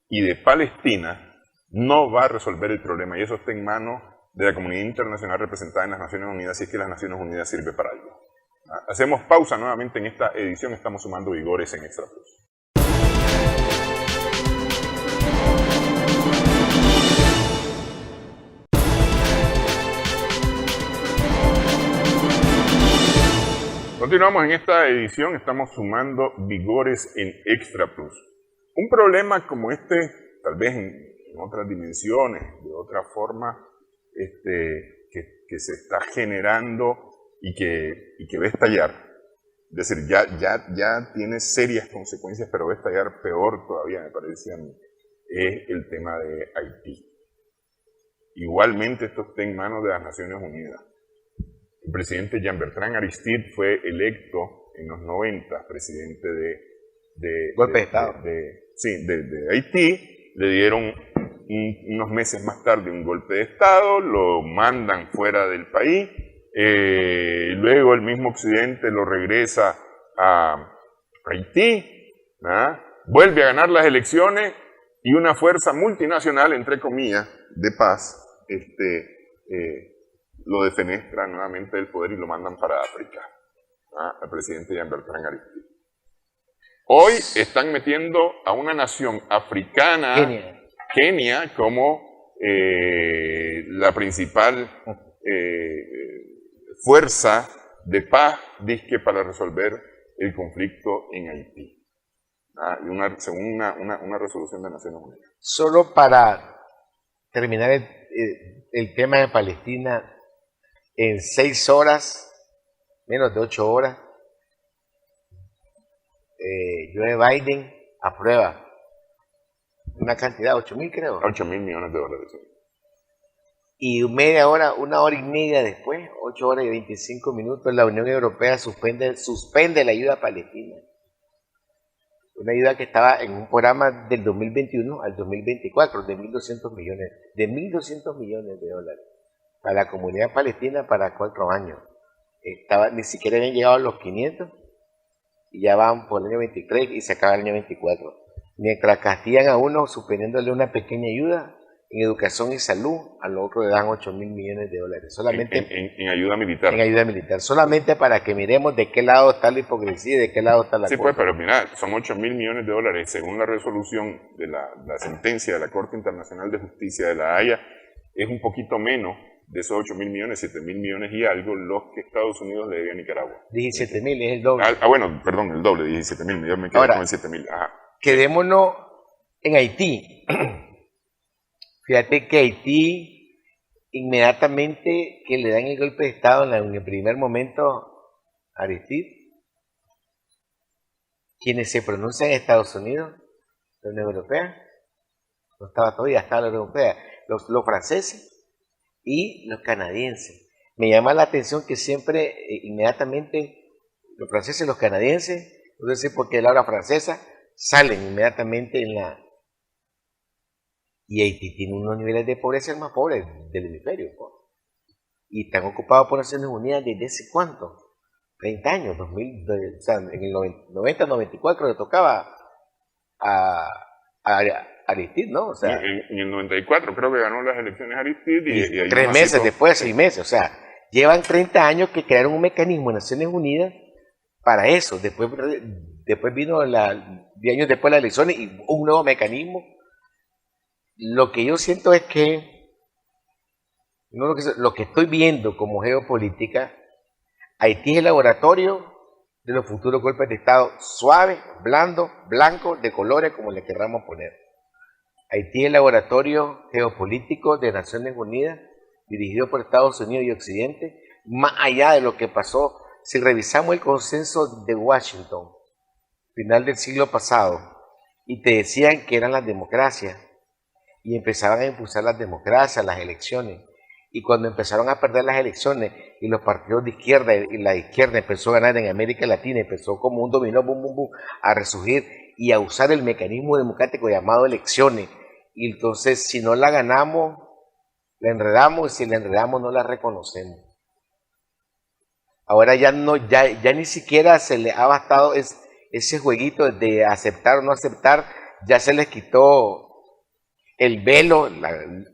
y de Palestina no va a resolver el problema, y eso está en manos de la comunidad internacional representada en las Naciones Unidas, si es que las Naciones Unidas sirve para algo. Hacemos pausa nuevamente en esta edición, estamos sumando vigores en Extra Plus. Continuamos en esta edición, estamos sumando vigores en Extra Plus. Un problema como este, tal vez en otras dimensiones, de otra forma, que se está generando y que va a estallar. Es decir, ya tiene serias consecuencias, pero va a estallar peor todavía, me parece a mí, es el tema de Haití. Igualmente esto está en manos de las Naciones Unidas. El presidente Jean-Bertrand Aristide fue electo en los 90 presidente golpe de Estado. De Haití. Le dieron unos meses más tarde un golpe de Estado, lo mandan fuera del país, luego el mismo Occidente lo regresa a Haití, vuelve a ganar las elecciones y una fuerza multinacional, entre comillas, de paz, lo defenestra nuevamente del poder y lo mandan para África, al presidente Jean-Bertrand Aristide. Hoy están metiendo a una nación africana, Kenia, como la principal fuerza de paz, dizque para resolver el conflicto en Haití, según una resolución de Naciones Unidas. Solo para terminar el tema de Palestina, en 6 horas, menos de 8 horas, Joe Biden aprueba una cantidad, 8.000 creo. $8.000 millones. y media hora, 1 hora y media después, 8 horas y 25 minutos, la Unión Europea suspende la ayuda a Palestina. Una ayuda que estaba en un programa del 2021 al 2024 de 1.200 millones, de dólares para la comunidad palestina para 4 años. Ni siquiera habían llegado a los 500 y ya van por el año 23 y se acaba el año 24. Mientras castigan a uno suspendiéndole una pequeña ayuda en educación y salud, a los otros le dan 8.000 millones de dólares. Solamente en ayuda militar. En ayuda militar. Solamente para que miremos de qué lado está la hipocresía y de qué lado está la Sí, cosa. pues, pero mira, son 8.000 millones de dólares. Según la resolución de la sentencia de la Corte Internacional de Justicia de La Haya, es un poquito menos de esos 8.000 millones, 7.000 millones y algo, los que Estados Unidos le debe a Nicaragua. 17.000 es el doble. Bueno, perdón, el doble, 17.000, yo me quedé con el 7.000. Ajá. Quedémonos en Haití. Fíjate que Haití, inmediatamente que le dan el golpe de Estado en el primer momento a Aristide, quienes se pronuncian en Estados Unidos, la Unión Europea, no estaba todavía, estaba la Unión Europea, los franceses y los canadienses. Me llama la atención que siempre, inmediatamente, los franceses y los canadienses, no sé por qué la hora francesa, salen inmediatamente en la... Y Haití tiene unos niveles de pobreza más pobres del hemisferio. Y están ocupados por Naciones Unidas desde hace ¿cuánto? 30 años, 2000, o sea, en el 90-94 le tocaba a Aristide, ¿no? O sea, en el 94 creo que ganó las elecciones Aristide. Y 3 meses después, 6 meses. O sea, llevan 30 años que crearon un mecanismo en Naciones Unidas para eso. Después vino 10 años después de las elecciones y un nuevo mecanismo. Lo que yo siento es que, lo que estoy viendo como geopolítica, Haití es el laboratorio de los futuros golpes de Estado suaves, blandos, blancos, de colores, como le querramos poner. Haití es el laboratorio geopolítico de Naciones Unidas, dirigido por Estados Unidos y Occidente, más allá de lo que pasó. Si revisamos el consenso de Washington, final del siglo pasado, y te decían que eran las democracias, y empezaban a impulsar las democracias, las elecciones. Y cuando empezaron a perder las elecciones y los partidos de izquierda y la izquierda empezó a ganar en América Latina, empezó como un dominó, bum, bum, bum, a resurgir y a usar el mecanismo democrático llamado elecciones. Y entonces, si no la ganamos, la enredamos, y si la enredamos, no la reconocemos. Ahora ya ni siquiera se le ha bastado ese jueguito de aceptar o no aceptar, ya se les quitó el velo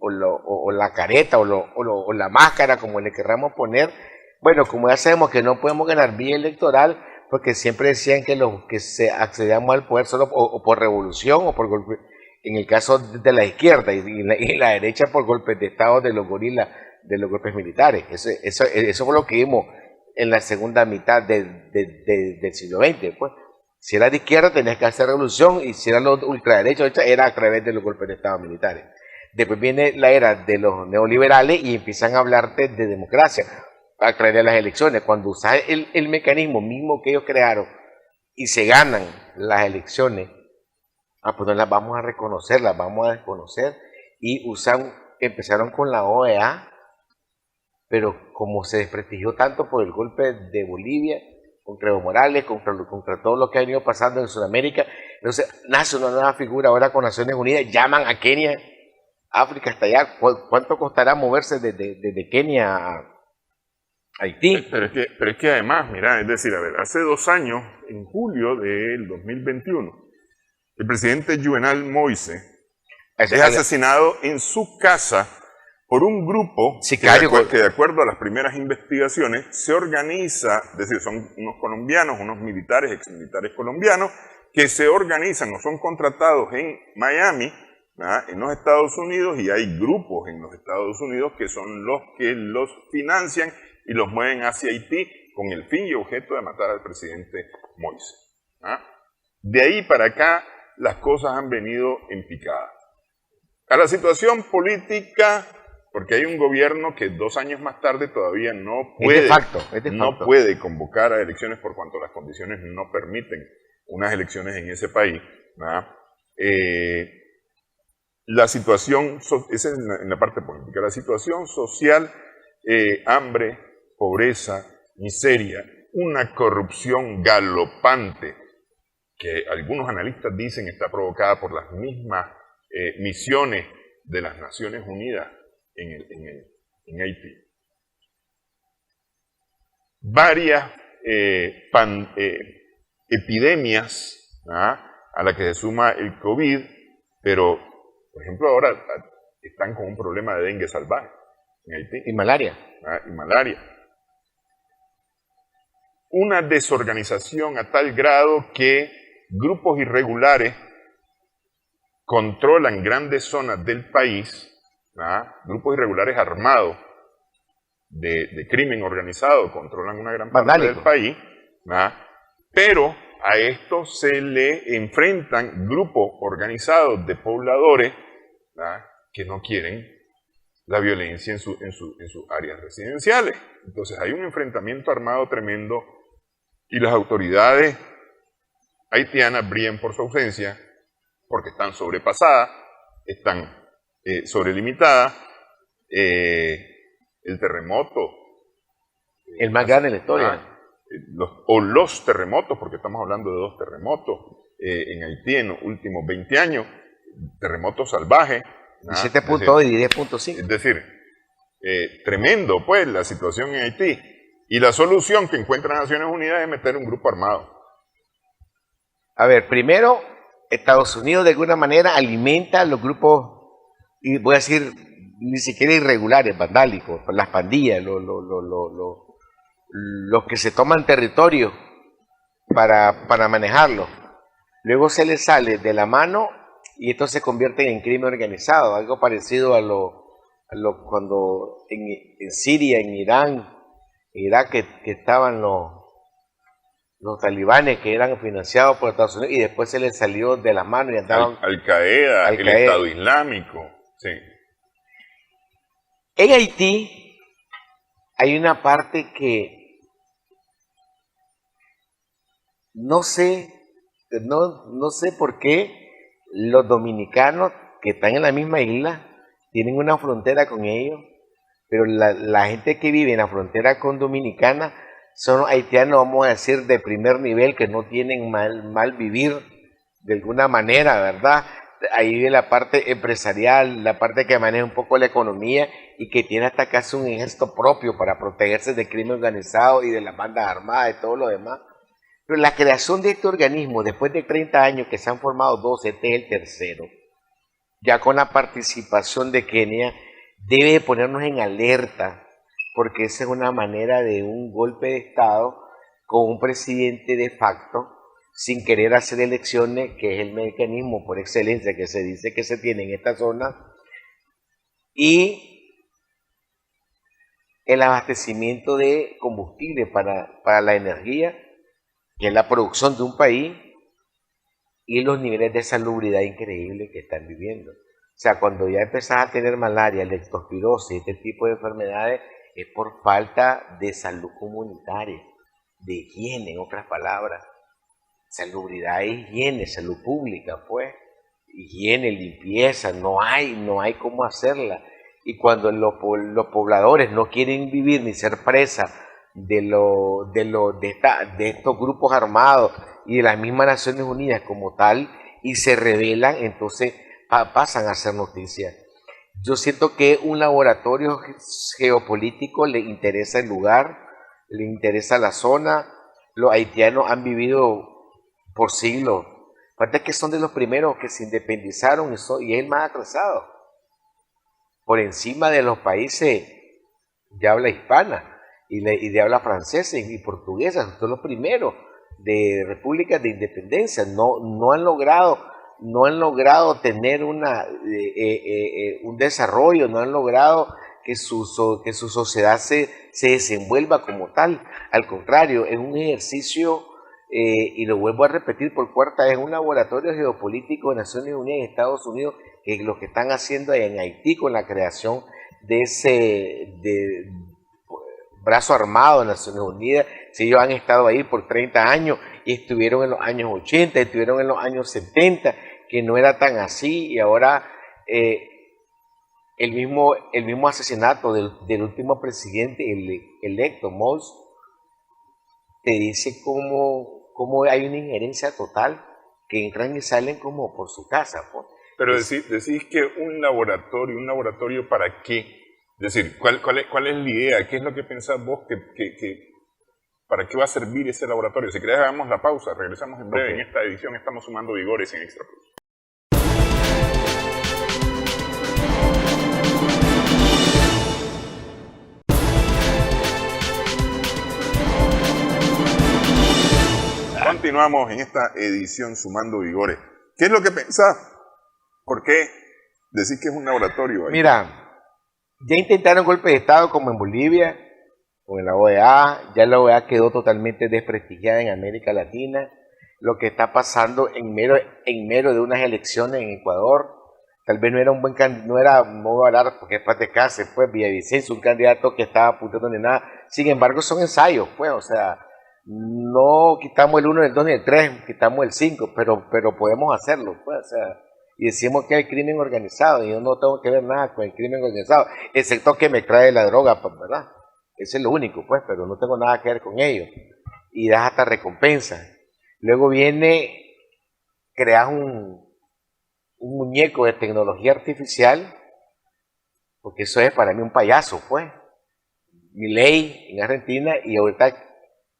o la careta o la máscara, como le querramos poner. Bueno, como ya sabemos que no podemos ganar vía electoral, porque siempre decían que los que se accedíamos al poder solo o por revolución o por golpe, en el caso de la izquierda y la derecha por golpes de Estado de los gorilas, de los golpes militares. Eso fue lo que vimos en la segunda mitad del siglo XX, pues. Si era de izquierda tenías que hacer revolución y si era los ultraderechos era a través de los golpes de Estado militares. Después viene la era de los neoliberales y empiezan a hablarte de democracia a través de las elecciones. Cuando usas el mecanismo mismo que ellos crearon y se ganan las elecciones, pues no las vamos a reconocer, las vamos a desconocer. Y empezaron con la OEA, pero como se desprestigió tanto por el golpe de Bolivia, contra Evo Morales, contra todo lo que ha venido pasando en Sudamérica, entonces nace una nueva figura ahora con Naciones Unidas, llaman a Kenia, África hasta allá. ¿Cuánto costará moverse desde Kenia a Haití? Pero es que además, mira, es decir, a ver, hace 2 años, en julio del 2021, el presidente Juvenal Moise es asesinado en su casa por un grupo que de acuerdo a las primeras investigaciones se organiza, es decir, son unos colombianos, unos militares, exmilitares colombianos, que se organizan o son contratados en Miami, en los Estados Unidos, y hay grupos en los Estados Unidos que son los que los financian y los mueven hacia Haití con el fin y objeto de matar al presidente Moise. De ahí para acá las cosas han venido en picada. A la situación política, porque hay un gobierno que 2 años más tarde todavía no puede convocar a elecciones por cuanto las condiciones no permiten unas elecciones en ese país. la situación, esa es en la parte política, la situación social, hambre, pobreza, miseria, una corrupción galopante que algunos analistas dicen está provocada por las mismas misiones de las Naciones Unidas en Haití. Varias epidemias a la que se suma el COVID, pero, por ejemplo, ahora están con un problema de dengue salvaje en Haití. Y malaria. Y malaria. Una desorganización a tal grado que grupos irregulares controlan grandes zonas del país, grupos irregulares armados de crimen organizado controlan una gran parte del país, pero a esto se le enfrentan grupos organizados de pobladores que no quieren la violencia en sus áreas residenciales. Entonces hay un enfrentamiento armado tremendo y las autoridades haitianas brillan por su ausencia porque están sobrepasadas, están sobrelimitadas. El terremoto. El más grande de la historia. Los terremotos, porque estamos hablando de 2 terremotos en Haití en los últimos 20 años, terremotos salvajes. 7.2 y 10.5. Es decir, tremendo pues la situación en Haití. Y la solución que encuentra Naciones Unidas es meter un grupo armado. A ver, primero, Estados Unidos de alguna manera alimenta a los grupos, y voy a decir, ni siquiera irregulares, vandálicos, las pandillas, los que se toman territorio para manejarlo. Luego se les sale de la mano y esto se convierte en crimen organizado, algo parecido a lo cuando en Siria, en Irán, en Irak, que estaban los talibanes que eran financiados por Estados Unidos y después se les salió de las manos y andaban... Al-Qaeda, el Estado Islámico, sí. En Haití hay una parte que no sé por qué los dominicanos que están en la misma isla tienen una frontera con ellos, pero la gente que vive en la frontera con Dominicana son haitianos, vamos a decir, de primer nivel, que no tienen mal vivir de alguna manera, ¿verdad? Ahí vive la parte empresarial, la parte que maneja un poco la economía y que tiene hasta casi un ejército propio para protegerse del crimen organizado y de las bandas armadas y todo lo demás. Pero la creación de este organismo, después de 30 años que se han formado 2, este es el tercero, ya con la participación de Kenia, debe ponernos en alerta, porque esa es una manera de un golpe de Estado con un presidente de facto, sin querer hacer elecciones, que es el mecanismo por excelencia que se dice que se tiene en esta zona, y el abastecimiento de combustible para la energía, que es la producción de un país, y los niveles de salubridad increíbles que están viviendo. O sea, cuando ya empezás a tener malaria, leptospirosis, este tipo de enfermedades, es por falta de salud comunitaria, de higiene, en otras palabras. Salubridad es higiene, salud pública, pues. Higiene, limpieza, no hay cómo hacerla. Y cuando los pobladores no quieren vivir ni ser presa de estos grupos armados y de las mismas Naciones Unidas como tal, y se rebelan, entonces pasan a ser noticias. Yo siento que un laboratorio geopolítico le interesa el lugar, le interesa la zona. Los haitianos han vivido por siglos. Aparte que son de los primeros que se independizaron y es el más atrasado. Por encima de los países de habla hispana y de habla francesa y portuguesa, son los primeros de repúblicas de independencia. No han logrado tener un desarrollo, no han logrado que su sociedad se desenvuelva como tal. Al contrario, es un ejercicio, y lo vuelvo a repetir por cuarta vez, un laboratorio geopolítico de Naciones Unidas y Estados Unidos, que es lo que están haciendo en Haití con la creación de ese brazo armado de Naciones Unidas. Si ellos han estado ahí por 30 años y estuvieron en los años 80, estuvieron en los años 70, que no era tan así, y ahora eh, el mismo asesinato del último presidente electo, Mols, te dice cómo hay una injerencia total, que entran y salen como por su casa. Pues. Pero decís que ¿un laboratorio para qué? Es decir, ¿cuál es la idea? ¿Qué es lo que pensás vos para qué va a servir ese laboratorio? Si querés hagamos la pausa, regresamos en breve. En esta edición estamos sumando vigores en Extra Plus. Continuamos en esta edición Sumando Vigores. ¿Qué es lo que pensás? ¿Por qué decís que es un laboratorio ahí? Mira, ya intentaron golpe de Estado como en Bolivia, con la OEA, ya la OEA quedó totalmente desprestigiada en América Latina. Lo que está pasando en mero de unas elecciones en Ecuador, tal vez no era un buen candidato, no voy a hablar porque es parte de casa, pues Villavicencio, un candidato que estaba apuntando ni nada. Sin embargo, son ensayos, pues, o sea, no quitamos el 1, el 2 ni el 3, quitamos el 5, pero podemos hacerlo, pues, o sea, y decimos que hay crimen organizado, y yo no tengo que ver nada con el crimen organizado, excepto que me trae la droga, pues, ¿verdad? Ese es lo único, pues, pero no tengo nada que ver con ello, y das hasta recompensa. Luego viene, creas un muñeco de tecnología artificial, porque eso es para mí un payaso, pues. Milei en Argentina, y ahorita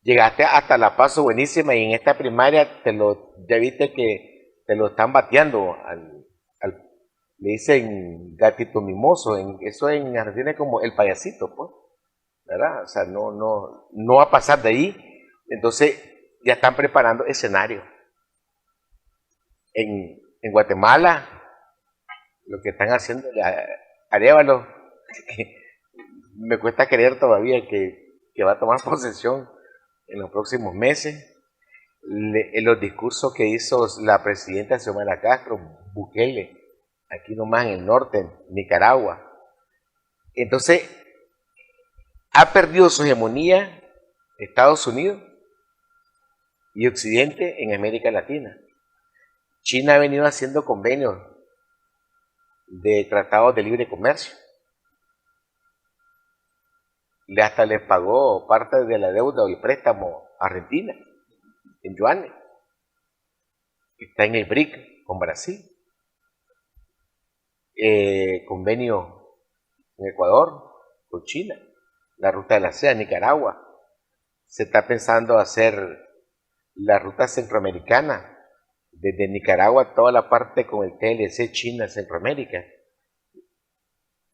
llegaste hasta La Paso buenísima, y en esta primaria ya viste que te lo están bateando, le dicen gatito mimoso, eso en Argentina es como el payasito, pues, ¿verdad? O sea, no va a pasar de ahí. Entonces ya están preparando escenario. En Guatemala, lo que están haciendo, Arévalo, me cuesta creer todavía que va a tomar posesión en los próximos meses. En los discursos que hizo la presidenta Xiomara Castro, Bukele, aquí nomás en el norte, en Nicaragua. Entonces, ha perdido su hegemonía Estados Unidos y Occidente en América Latina. China ha venido haciendo convenios de tratados de libre comercio. Hasta les pagó parte de la deuda o el préstamo a Argentina, en yuanes. Está en el BRIC con Brasil. Convenio en Ecuador con China. La ruta de la seda, Nicaragua. Se está pensando hacer la ruta centroamericana, desde Nicaragua toda la parte con el TLC China, Centroamérica.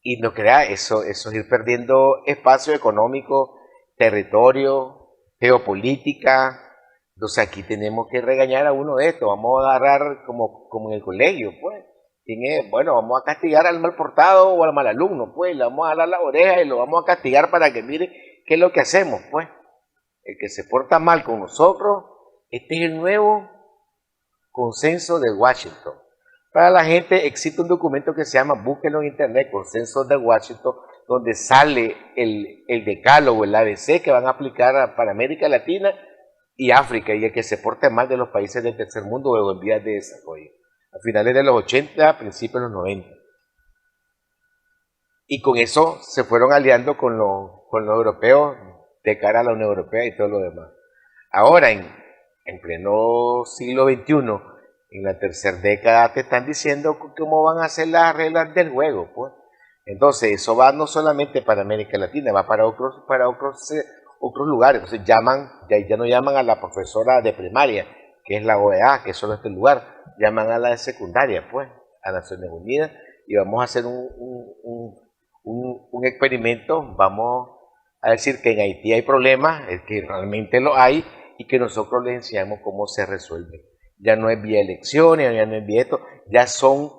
Y no crea, eso es ir perdiendo espacio económico, territorio, geopolítica. Entonces aquí tenemos que regañar a uno de estos. Vamos a agarrar como en el colegio, pues. ¿Quién es? Bueno, vamos a castigar al mal portado o al mal alumno, pues. Le vamos a jalar la oreja y lo vamos a castigar para que mire qué es lo que hacemos, pues. El que se porta mal con nosotros, este es el nuevo consenso de Washington. Para la gente existe un documento que se llama, búsquenlo en internet, Consenso de Washington, donde sale el decálogo, el ABC que van a aplicar para América Latina y África, y el que se porte mal de los países del tercer mundo o en vías de desarrollo, a finales de los 80, a principios de los 90. Y con eso se fueron aliando con los europeos de cara a la Unión Europea y todo lo demás. Ahora, en pleno siglo XXI, en la tercera década, te están diciendo cómo van a ser las reglas del juego, pues. Entonces, eso va no solamente para América Latina, va para otros lugares. Entonces, ya no llaman a la profesora de primaria, que es la OEA, que es solo este lugar, llaman a la de secundaria, pues, a Naciones Unidas, y vamos a hacer un experimento. Vamos a decir que en Haití hay problemas, es que realmente lo hay, y que nosotros les enseñamos cómo se resuelve. Ya no es vía elecciones, ya no es vía esto, ya son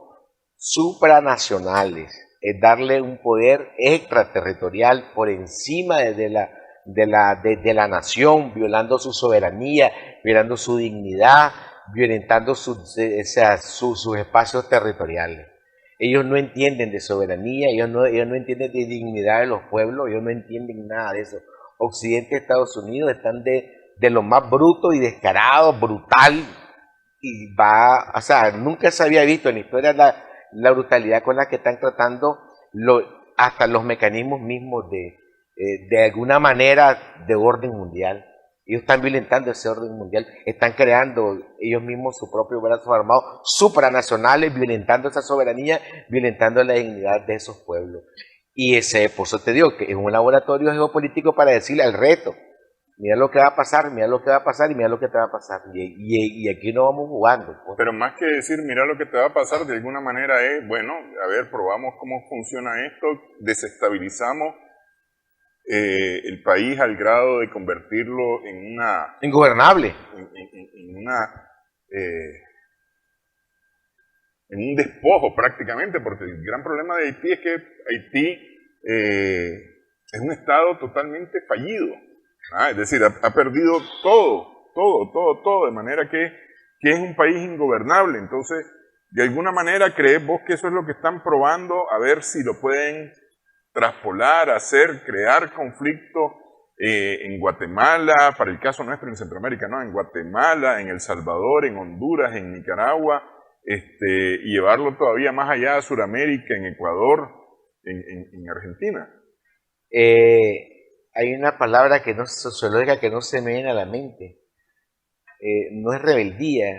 supranacionales, es darle un poder extraterritorial por encima de la nación, violando su soberanía, violando su dignidad, violentando sus espacios territoriales. Ellos no entienden de soberanía, ellos no entienden de dignidad de los pueblos, ellos no entienden nada de eso. Occidente y Estados Unidos están de lo más bruto y descarado, brutal, y o sea, nunca se había visto en la historia la brutalidad con la que están tratando hasta los mecanismos mismos de alguna manera de orden mundial. Ellos están violentando ese orden mundial, están creando ellos mismos sus propios brazos armados supranacionales, violentando esa soberanía, violentando la dignidad de esos pueblos. Y por eso te digo que es un laboratorio geopolítico para decirle al reto, mira lo que va a pasar, mira lo que va a pasar y mira lo que te va a pasar. Y aquí no vamos jugando. Pues. Pero más que decir, mira lo que te va a pasar, de alguna manera es, bueno, a ver, probamos cómo funciona esto, desestabilizamos el país al grado de convertirlo en una... Ingobernable. En un despojo prácticamente, porque el gran problema de Haití es que Haití es un estado totalmente fallido. Es decir, ha perdido todo, de manera que es un país ingobernable. Entonces, de alguna manera, ¿crees vos que eso es lo que están probando? A ver si lo pueden traspolar, crear conflicto en Guatemala, para el caso nuestro en Centroamérica, ¿no? En Guatemala, en El Salvador, en Honduras, en Nicaragua, y llevarlo todavía más allá a Sudamérica, en Ecuador, en Argentina. Hay una palabra que no es sociológica que no se me viene a la mente. No es rebeldía.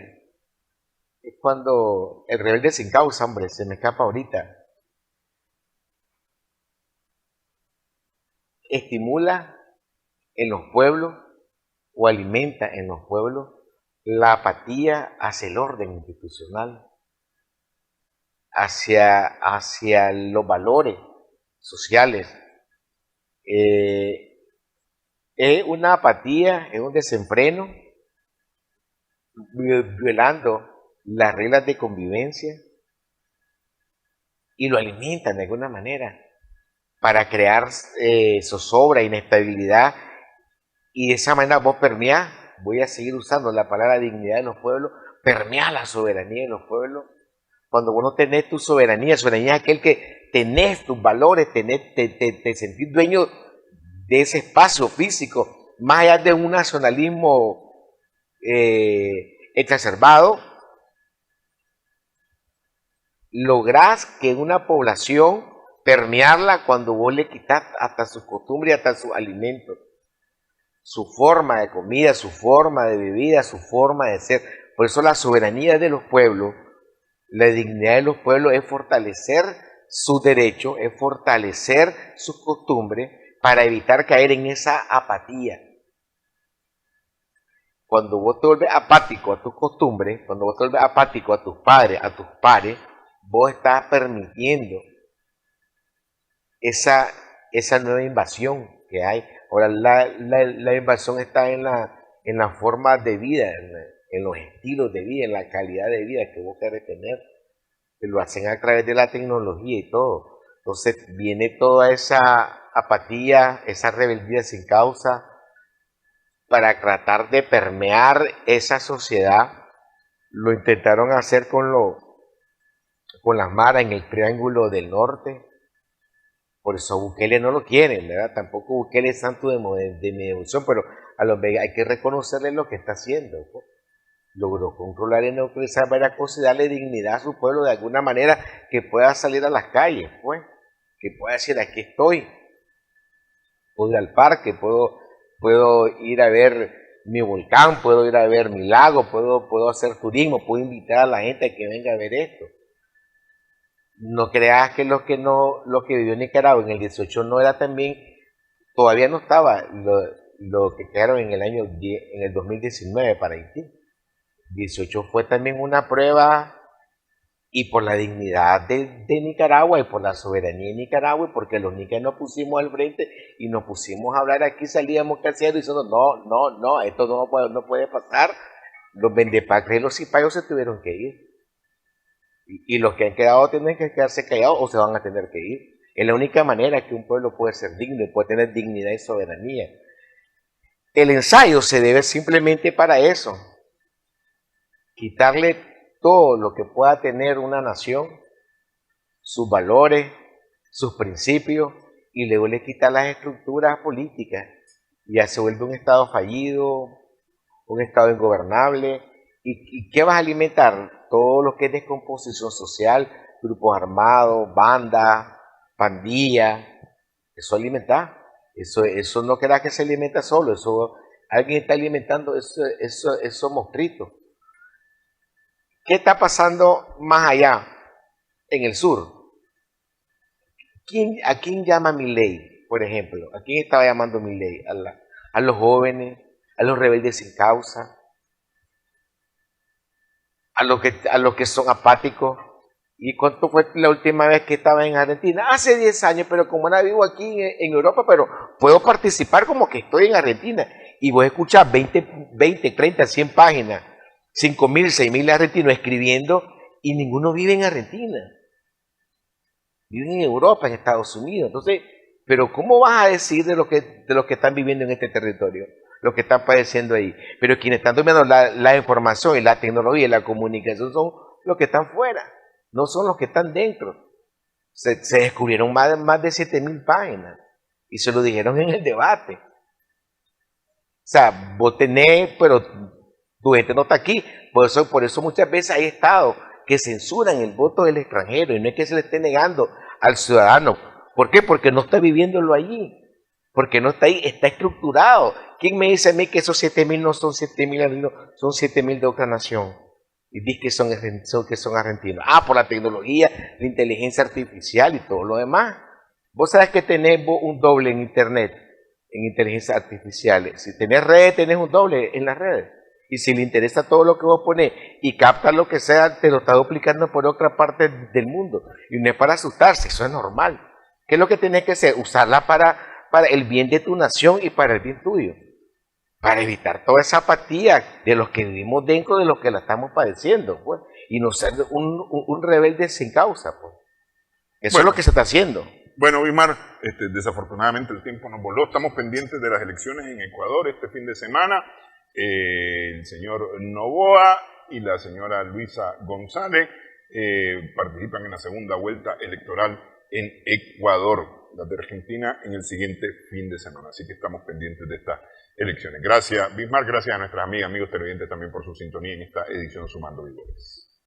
Es cuando el rebelde sin causa, hombre, se me escapa ahorita. Estimula en los pueblos o alimenta en los pueblos la apatía hacia el orden institucional, hacia los valores sociales. Es una apatía, es un desenfreno, violando las reglas de convivencia y lo alimentan de alguna manera para crear zozobra, inestabilidad, y de esa manera vos permeás, voy a seguir usando la palabra dignidad de los pueblos, permeás la soberanía de los pueblos. Cuando vos no tenés tu soberanía es aquel que tenés tus valores, te sentís dueño de ese espacio físico, más allá de un nacionalismo exacerbado, lográs que una población permearla cuando vos le quitas hasta sus costumbres, hasta sus alimentos, su forma de comida, su forma de bebida, su forma de ser. Por eso la soberanía de los pueblos, la dignidad de los pueblos es fortalecer sus derechos, es fortalecer sus costumbres para evitar caer en esa apatía. Cuando vos te vuelves apático a tus costumbres, cuando vos te vuelves apático a tus padres, a tus pares, vos estás permitiendo esa nueva invasión que hay. Ahora la invasión está en la forma de vida, en los estilos de vida, en la calidad de vida que vos querés tener, que lo hacen a través de la tecnología y todo. Entonces viene toda esa apatía, esa rebeldía sin causa, para tratar de permear esa sociedad. Lo intentaron hacer con las maras en el Triángulo del Norte. Por eso Bukele no lo quieren, ¿verdad? Tampoco Bukele es santo de mi devoción, pero a los Vega hay que reconocerle lo que está haciendo. Pues. Logró controlar y neutralizar varias cosas y darle dignidad a su pueblo de alguna manera que pueda salir a las calles, pues. Que pueda decir, aquí estoy. Puedo ir al parque, puedo ir a ver mi volcán, puedo ir a ver mi lago, puedo hacer turismo, puedo invitar a la gente a que venga a ver esto. No creas que lo que vivió en Nicaragua en el 18 no era también, todavía no estaba lo que quedaron en el 2019 para Haití. 18 fue también una prueba, y por la dignidad de Nicaragua y por la soberanía de Nicaragua, y porque los nicas nos pusimos al frente y nos pusimos a hablar aquí, salíamos caseros diciendo no, esto no puede pasar. Los vendepatria y los cipayos se tuvieron que ir. Y los que han quedado tienen que quedarse callados o se van a tener que ir. Es la única manera que un pueblo puede ser digno y puede tener dignidad y soberanía. El ensayo se debe simplemente para eso. Quitarle todo lo que pueda tener una nación, sus valores, sus principios, y luego le quitar las estructuras políticas. Ya se vuelve un Estado fallido, un Estado ingobernable. ¿Y qué vas a alimentar? Todo lo que es descomposición social, grupos armados, bandas, pandillas. Eso alimenta. Eso no creas que se alimenta solo, eso alguien está alimentando esos monstruitos. ¿Qué está pasando más allá, en el sur? ¿A quién llama Milei, por ejemplo? ¿A quién estaba llamando Milei? A los jóvenes, a los rebeldes sin causa, a los que son apáticos. ¿Y cuánto fue la última vez que estaba en Argentina? Hace 10 años, pero como ahora vivo aquí en Europa, pero puedo participar como que estoy en Argentina. Y voy a escuchar 20, 30, 100 páginas, 5.000, 6.000 argentinos escribiendo y ninguno vive en Argentina. Viven en Europa, en Estados Unidos. Entonces, pero ¿cómo vas a decir de los que están viviendo en este territorio? Los que están padeciendo ahí. Pero quienes están dominando la información y la tecnología y la comunicación son los que están fuera. No son los que están dentro. Se descubrieron más de 7.000 páginas y se lo dijeron en el debate. O sea, vos tenés, pero tu gente no está aquí. Por eso muchas veces hay estados que censuran el voto del extranjero y no es que se le esté negando al ciudadano. ¿Por qué? Porque no está viviéndolo allí. Porque no está ahí, está estructurado. ¿Quién me dice a mí que esos 7.000 no son 7.000 argentinos, son 7.000 de otra nación? Y dice que son argentinos. Por la tecnología, la inteligencia artificial y todo lo demás. Vos sabés que tenés un doble en internet, en inteligencia artificial. Si tenés redes, tenés un doble en las redes. Y si le interesa todo lo que vos ponés y capta lo que sea, te lo está duplicando por otra parte del mundo. Y no es para asustarse, eso es normal. ¿Qué es lo que tenés que hacer? Usarla para el bien de tu nación y para el bien tuyo. Para evitar toda esa apatía de los que vivimos dentro de los que la estamos padeciendo, pues, y no ser un rebelde sin causa, pues. Eso es lo que se está haciendo. Bueno, Bismarck, desafortunadamente el tiempo nos voló. Estamos pendientes de las elecciones en Ecuador este fin de semana. El señor Noboa y la señora Luisa González participan en la segunda vuelta electoral en Ecuador, las de Argentina en el siguiente fin de semana. Así que estamos pendientes de estas elecciones. Gracias, Bismarck, gracias a nuestras amigas, amigos televidentes también por su sintonía en esta edición Sumando Vigores.